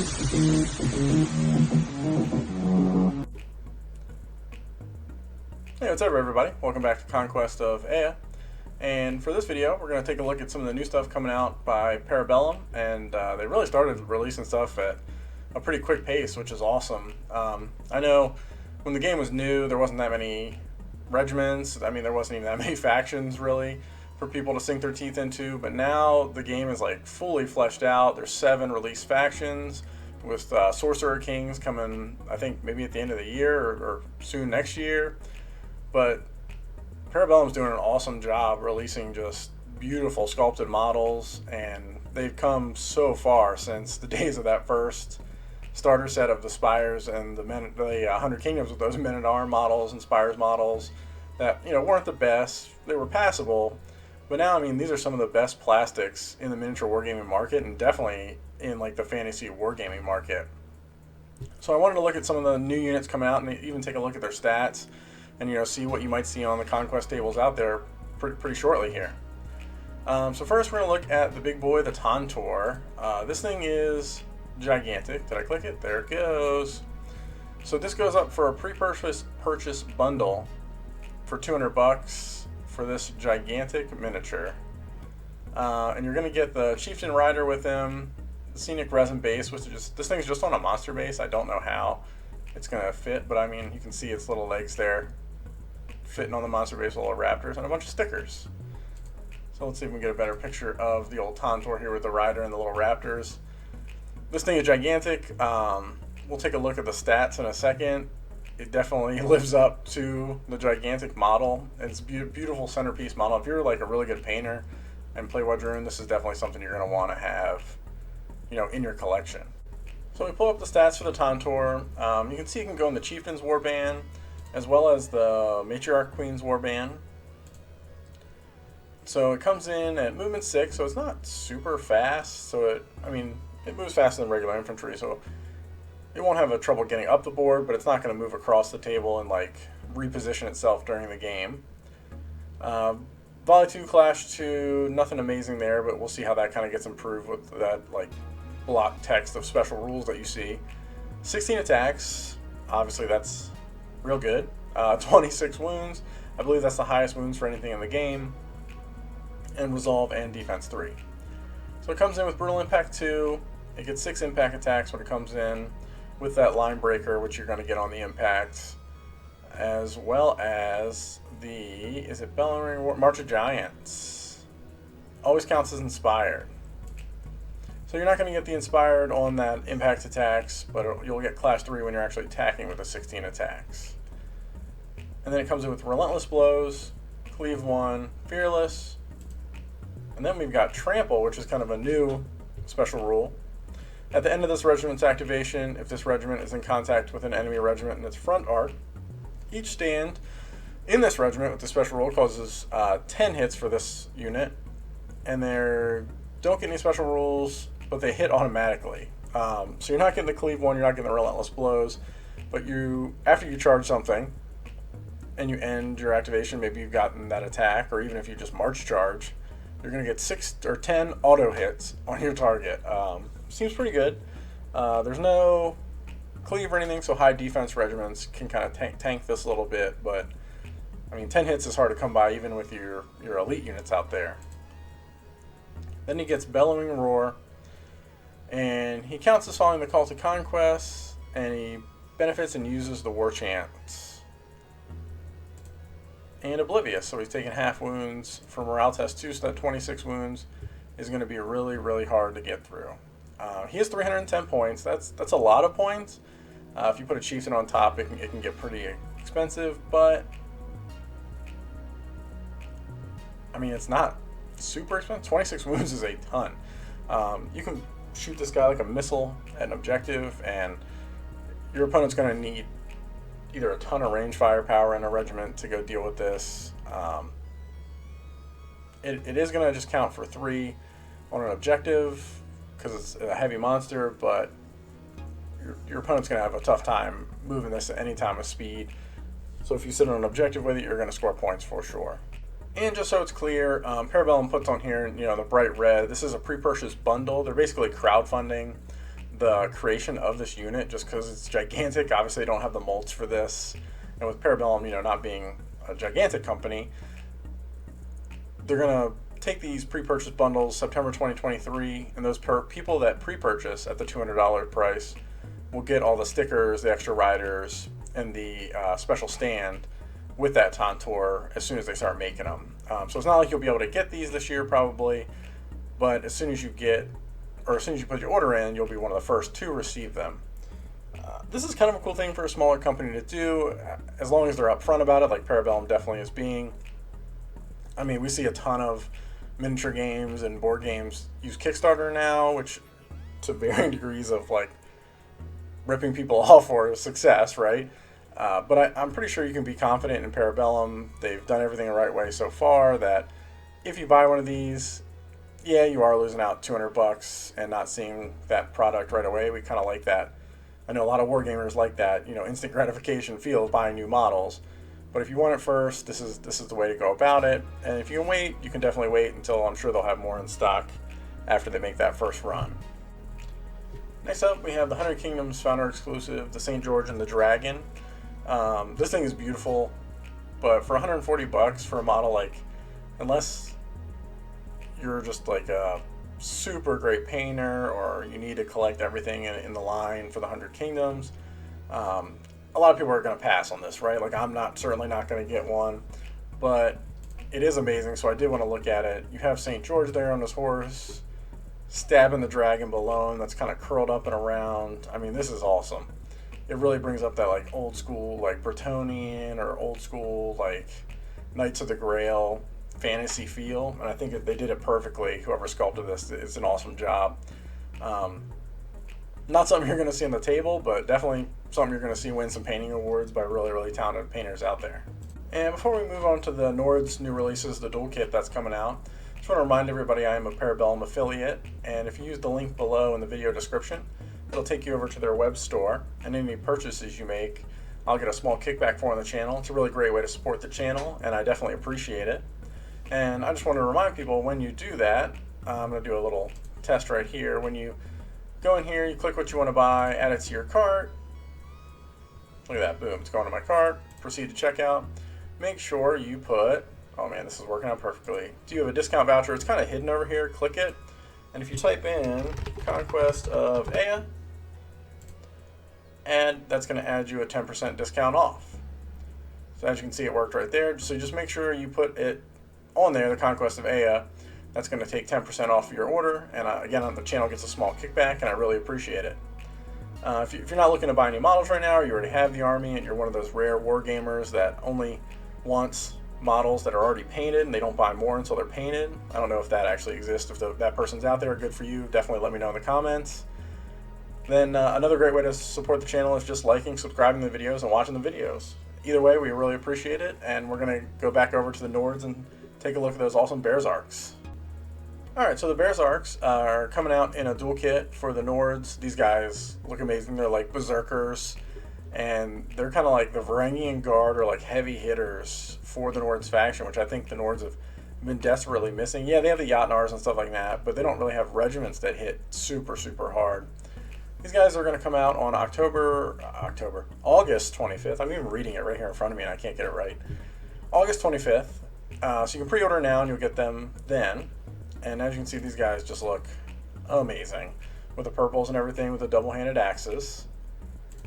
Hey, what's up everybody? Welcome back to Conquest of Ea. And for this video, we're going to take a look at some of the new stuff coming out by Bellum, and they really started releasing stuff at a pretty quick pace, which is awesome. I know when the game was new, there wasn't that many regiments. I mean, there wasn't even that many factions really for people to sink their teeth into, but now the game is like fully fleshed out. There's 7 released factions with Sorcerer Kings coming, I think maybe at the end of the year or soon next year. But Bellum's doing an awesome job releasing just beautiful sculpted models, and they've come so far since the days of that first starter set of the Spires and the 100 Kingdoms with those Men-at-Arms models and Spires models that, you know, weren't the best. They were passable, but now, I mean, these are some of the best plastics in the miniature wargaming market, and definitely in like the fantasy wargaming market. So I wanted to look at some of the new units coming out and even take a look at their stats, and, you know, see what you might see on the Conquest tables out there pretty shortly here. So first we're going to look at the big boy, the Tantor. This thing is gigantic. Did I click it? There it goes. So this goes up for a pre-purchase bundle for $200 for this gigantic miniature. And you're going to get the Chieftain Rider with him, the Scenic Resin base, which is just, this thing's just on a monster base. I don't know how it's going to fit, but I mean, you can see its little legs there fitting on the monster base with little raptors and a bunch of stickers. So let's see if we can get a better picture of the old Tantor here with the rider and the little raptors. This thing is gigantic. We'll take a look at the stats in a second. It definitely lives up to the gigantic model. It's a beautiful centerpiece model. If you're like a really good painter and play Wadroon, this is definitely something you're going to want to have, you know, in your collection. So we pull up the stats for the Tantor. You can see you can go in the Chieftain's Warband, as well as the Matriarch Queen's Warband. So it comes in at movement 6, so it's not super fast. So it moves faster than regular infantry, so it won't have a trouble getting up the board, but it's not going to move across the table and like reposition itself during the game. Volley 2, Clash 2, nothing amazing there, but we'll see how that kind of gets improved with that like block text of special rules that you see. 16 attacks, obviously that's real good. 26 wounds, I believe that's the highest wounds for anything in the game, and resolve and defense 3. So it comes in with brutal impact 2. It gets 6 impact attacks when it comes in with that line breaker, which you're going to get on the impact, as well as the, is it Bellum March of Giants? Always counts as inspired. So you're not going to get the inspired on that impact attacks, but you'll get class 3 when you're actually attacking with the 16 attacks. And then it comes in with relentless blows, cleave 1, fearless, and then we've got trample, which is kind of a new special rule. At the end of this regiment's activation, if this regiment is in contact with an enemy regiment in its front arc, each stand in this regiment with the special rule causes 10 hits for this unit, and they don't get any special rules, but they hit automatically. So you're not getting the cleave 1, you're not getting the relentless blows, but after you charge something and you end your activation, maybe you've gotten that attack, or even if you just march charge, you're going to get 6 or 10 auto hits on your target. Seems pretty good. There's no cleave or anything, so high defense regiments can kind of tank this a little bit, but I mean, 10 hits is hard to come by even with your elite units out there. Then he gets Bellowing Roar, and he counts as following the Call to Conquest, and he benefits and uses the War Chants. And Oblivious, so he's taking half wounds for morale test 2, so that 26 wounds is going to be really, really hard to get through. He has 310 points. That's a lot of points. If you put a Chieftain on top, it can get pretty expensive, but I mean, it's not super expensive. 26 wounds is a ton. You can shoot this guy like a missile at an objective, and your opponent's going to need either a ton of range firepower in a regiment to go deal with this. It is going to just count for 3 on an objective because it's a heavy monster, but your opponent's going to have a tough time moving this at any time with speed. So if you sit on an objective with it, you're going to score points for sure. And just so it's clear, Bellum puts on here, you know, the bright red. This is a pre-purchase bundle. They're basically crowdfunding the creation of this unit just because it's gigantic. Obviously, they don't have the molds for this. And with Parabellum, not being a gigantic company, they're going to take these pre-purchase bundles September 2023, and those people that pre-purchase at the $200 price will get all the stickers, the extra riders, and the special stand with that Tantour as soon as they start making them. So it's not like you'll be able to get these this year probably, but as soon as you put your order in, you'll be one of the first to receive them. This is kind of a cool thing for a smaller company to do, as long as they're upfront about it, like Parabellum definitely is being. I mean, we see a ton of miniature games and board games use Kickstarter now, which to varying degrees of like ripping people off for success, right? But I'm pretty sure you can be confident in Parabellum. They've done everything the right way so far that if you buy one of these, yeah, you are losing out $200 and not seeing that product right away. We kind of like that. I know a lot of wargamers like that, instant gratification feel of buying new models. But if you want it first, this is the way to go about it. And if you can wait, you can definitely wait until I'm sure they'll have more in stock after they make that first run. Next up, we have the 100 Kingdoms Founder exclusive, the St. George and the Dragon. This thing is beautiful, but for $140 for a model, like, unless you're just like a super great painter or you need to collect everything in the line for the 100 Kingdoms, a lot of people are going to pass on this, right? Like, I'm certainly not going to get one, but it is amazing, so I did want to look at it. You have St. George there on his horse, stabbing the dragon below him that's kind of curled up and around. I mean, this is awesome. It really brings up that, like, old school, like, Bretonian or old school, like, Knights of the Grail fantasy feel, and I think that they did it perfectly. Whoever sculpted this, it's an awesome job. Not something you're going to see on the table, but definitely something you're going to see win some painting awards by really, really talented painters out there. And before we move on to the Nord's new releases, the dual kit that's coming out, just want to remind everybody I am a Parabellum affiliate, and if you use the link below in the video description, it'll take you over to their web store, and any purchases you make, I'll get a small kickback for on the channel. It's a really great way to support the channel, and I definitely appreciate it. And I just want to remind people, when you do that, I'm going to do a little test right here. When you go in here, you click what you want to buy, add it to your cart. Look at that, boom, it's going to my cart. Proceed to checkout. Make sure you put, oh man, this is working out perfectly. Do you have a discount voucher? It's kind of hidden over here. Click it. And if you type in Conquest of Aya, and that's going to add you a 10% discount off. So as you can see, it worked right there. So just make sure you put it on there, the Conquest of Aya. That's going to take 10% off of your order, and again, the channel gets a small kickback, and I really appreciate it. If you're not looking to buy any models right now, or you already have the army, and you're one of those rare war gamers that only wants models that are already painted, and they don't buy more until they're painted, I don't know if that actually exists. If that person's out there, good for you. Definitely let me know in the comments. Then another great way to support the channel is just liking, subscribing to the videos, and watching the videos. Either way, we really appreciate it, and we're going to go back over to the Nords and take a look at those awesome Bears Arcs. Alright, so the Bears Arcs are coming out in a dual kit for the Nords. These guys look amazing. They're like berserkers, and they're kind of like the Varangian Guard, or like heavy hitters for the Nords faction, which I think the Nords have been desperately missing. Yeah, they have the Jotnars and stuff like that, but they don't really have regiments that hit super, super hard. These guys are going to come out on August 25th. I'm even reading it right here in front of me, and I can't get it right. August 25th. So you can pre-order now, and you'll get them then. And as you can see, these guys just look amazing with the purples and everything, with the double-handed axes.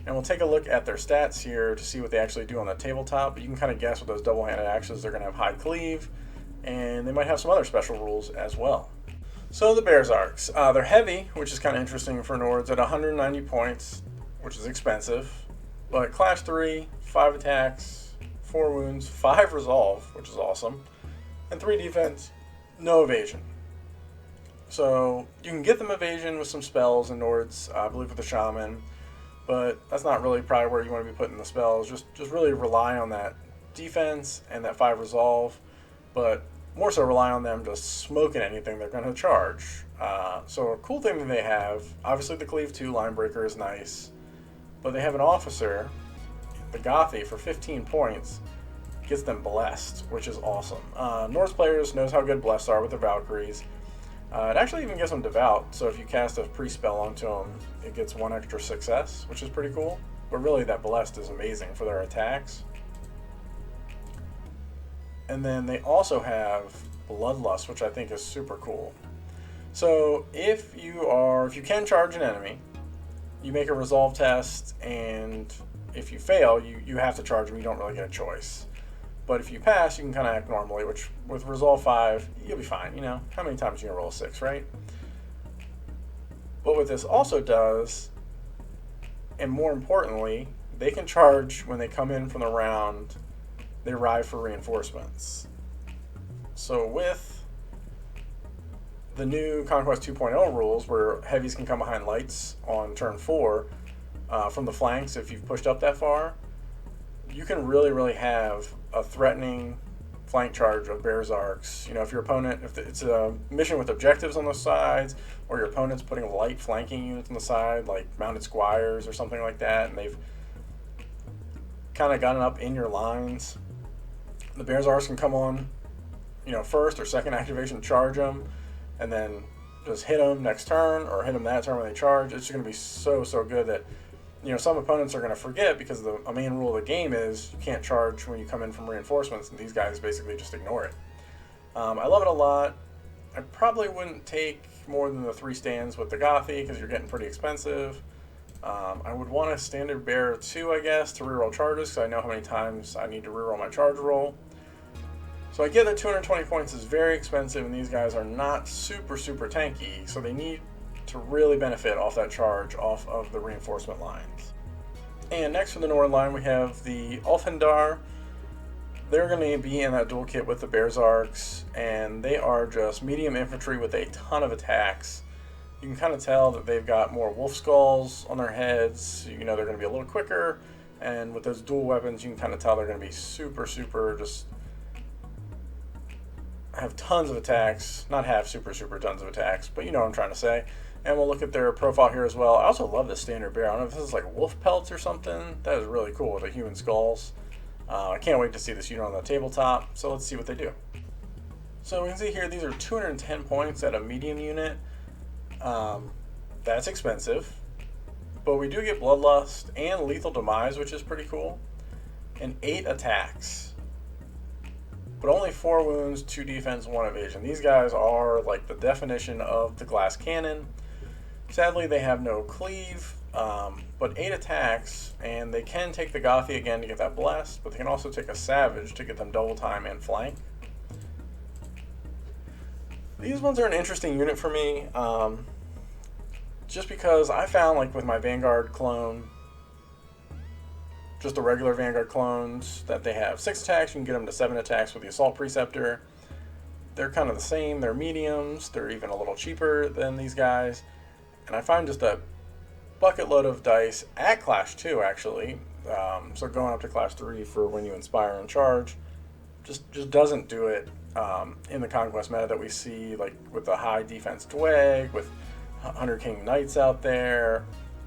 And we'll take a look at their stats here to see what they actually do on the tabletop. But you can kind of guess with those double-handed axes, they're going to have high cleave, and they might have some other special rules as well. So the Bears Arcs, they're heavy, which is kind of interesting for Nords, at 190 points, which is expensive. But Clash 3, 5 attacks, 4 wounds, 5 resolve, which is awesome, and 3 defense, no evasion. So you can get them evasion with some spells and Nords, I believe with the Shaman, but that's not really probably where you want to be putting the spells. Just really rely on that defense and that 5 resolve, but more so rely on them just smoking anything they're going to charge. So a cool thing that they have, obviously the Cleave 2 line breaker is nice, but they have an officer, the Gothy, for 15 points, gets them blessed, which is awesome. Norse players knows how good blessed are with the Valkyries. It actually even gives them devout, so if you cast a pre-spell onto them, it gets 1 extra success, which is pretty cool. But really, that blessed is amazing for their attacks. And then they also have Bloodlust, which I think is super cool. So if you can charge an enemy, you make a resolve test, and if you fail, you have to charge them. You don't really get a choice. But if you pass, you can kind of act normally, which with Resolve 5, you'll be fine. You know, how many times are you going to roll a 6, right? But what this also does, and more importantly, they can charge when they come in from the round, they arrive for reinforcements. So with the new Conquest 2.0 rules, where heavies can come behind lights on turn 4 from the flanks if you've pushed up that far, you can really have a threatening flank charge of Berserks. You know, if your opponent, if it's a mission with objectives on the sides, or your opponent's putting light flanking units on the side, like mounted squires or something like that, and they've kind of gotten up in your lines, the Berserks can come on, you know, first or second activation, charge them, and then just hit them next turn, or hit them that turn when they charge. It's going to be so good that, you know, some opponents are going to forget, because a main rule of the game is you can't charge when you come in from reinforcements, and these guys basically just ignore it. I love it a lot. I probably wouldn't take more than the 3 stands with the Gothy, because you're getting pretty expensive. I would want a standard bearer too, I guess, to reroll charges, because I know how many times I need to reroll my charge roll. So I get that 220 points is very expensive, and these guys are not super tanky, so they need to really benefit off that charge off of the reinforcement lines. And next for the Northern line, we have the Ulfhedar. They're going to be in that dual kit with the Berserks, and they are just medium infantry with a ton of attacks. You can kind of tell that they've got more wolf skulls on their heads. You know, they're going to be a little quicker, and with those dual weapons, you can kind of tell they're going to be super just have tons of attacks. Not have super tons of attacks, but you know what I'm trying to say. And we'll look at their profile here as well. I also love this standard bear. I don't know if this is like wolf pelts or something. That is really cool with the human skulls. I can't wait to see this unit on the tabletop, so let's see what they do. So we can see here, these are 210 points at a medium unit. That's expensive, but we do get Bloodlust and Lethal Demise, which is pretty cool, and 8 attacks, but only 4 wounds, 2 defense, 1 evasion. These guys are like the definition of the glass cannon. Sadly, they have no cleave, but 8 attacks, and they can take the Gothy again to get that blessed, but they can also take a Savage to get them double time and flank. These ones are an interesting unit for me, just because I found, like with my Vanguard clone, just the regular Vanguard clones, that they have 6 attacks. You can get them to 7 attacks with the Assault Preceptor. They're kind of the same. They're mediums. They're even a little cheaper than these guys. And I find just a bucket load of dice at Clash 2, actually. So going up to Clash 3 for when you inspire and charge just doesn't do it in the Conquest meta that we see, like with the high defense Dweg, with Hunter King Knights out there,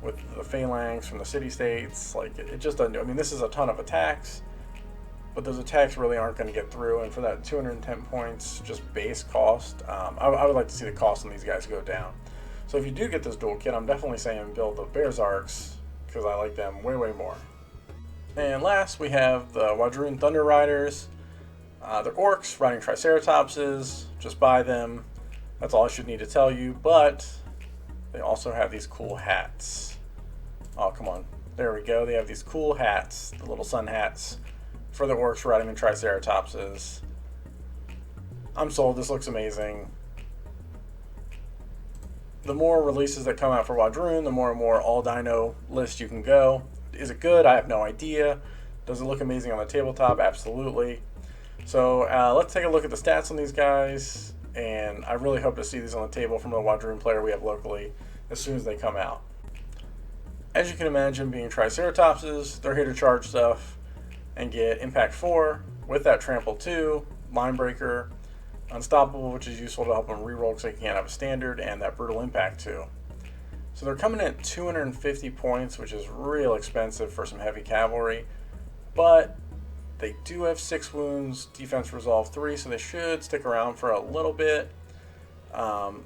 with the Phalanx from the city-states. Like, it just doesn't do. I mean, this is a ton of attacks, but those attacks really aren't going to get through, and for that 210 points just base cost, I would like to see the cost on these guys go down. So if you do get this dual kit, I'm definitely saying build the Berserks, because I like them way more. And last, we have the Wadroon Thunder Riders. They're orcs riding Triceratopses. Just buy them. That's all I should need to tell you, but they also have these cool hats. Oh, come on. There we go. They have these cool hats, the little sun hats, for the orcs riding the Triceratopses. I'm sold. This looks amazing. The more releases that come out for Wadroon, the more and more all-dino list you can go. Is it good? I have no idea. Does it look amazing on the tabletop? Absolutely. So let's take a look at the stats on these guys, and I really hope to see these on the table from the Wadroon player we have locally as soon as they come out. As you can imagine, being Triceratopses, they're here to charge stuff and get Impact 4 with that Trample 2, Line Breaker, Unstoppable, which is useful to help them reroll because they can't have a standard, and that Brutal Impact 2. So they're coming in at 250 points, which is real expensive for some heavy cavalry, but they do have 6 wounds, defense resolve 3, so they should stick around for a little bit.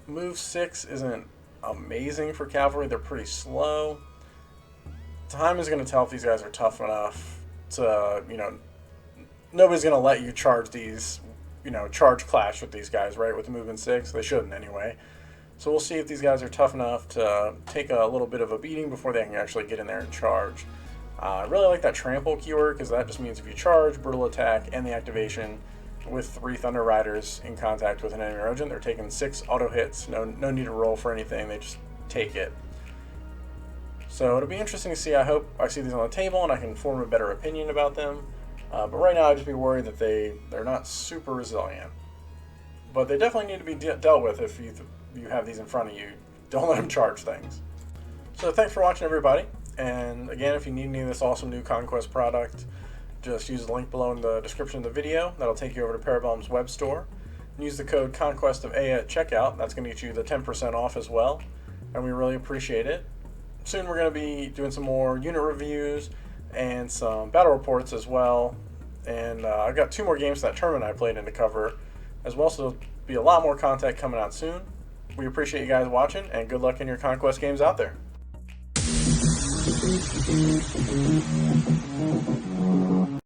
Move 6 isn't amazing for cavalry. They're pretty slow. Time is going to tell if these guys are tough enough to, nobody's going to let you charge these, charge clash with these guys, right? With the movement 6. They shouldn't anyway. So we'll see if these guys are tough enough to take a little bit of a beating before they can actually get in there and charge. I really like that trample keyword because that just means if you charge, brutal attack, and the activation with 3 Thunder Riders in contact with an enemy Regent, they're taking 6 auto hits. No need to roll for anything. They just take it. So it'll be interesting to see. I hope I see these on the table and I can form a better opinion about them. But right now I'd just be worried that they're not super resilient. But they definitely need to be dealt with if you have these in front of you. Don't let them charge things. So thanks for watching, everybody. And again, if you need any of this awesome new Conquest product, just use the link below in the description of the video. That'll take you over to Parabellum's web store. And use the code ConquestOfA at checkout. That's going to get you the 10% off as well. And we really appreciate it. Soon we're going to be doing some more unit reviews and some battle reports as well. And I've got 2 more games from that tournament I played in to cover as well. So there'll be a lot more content coming out soon. We appreciate you guys watching, and good luck in your Conquest games out there.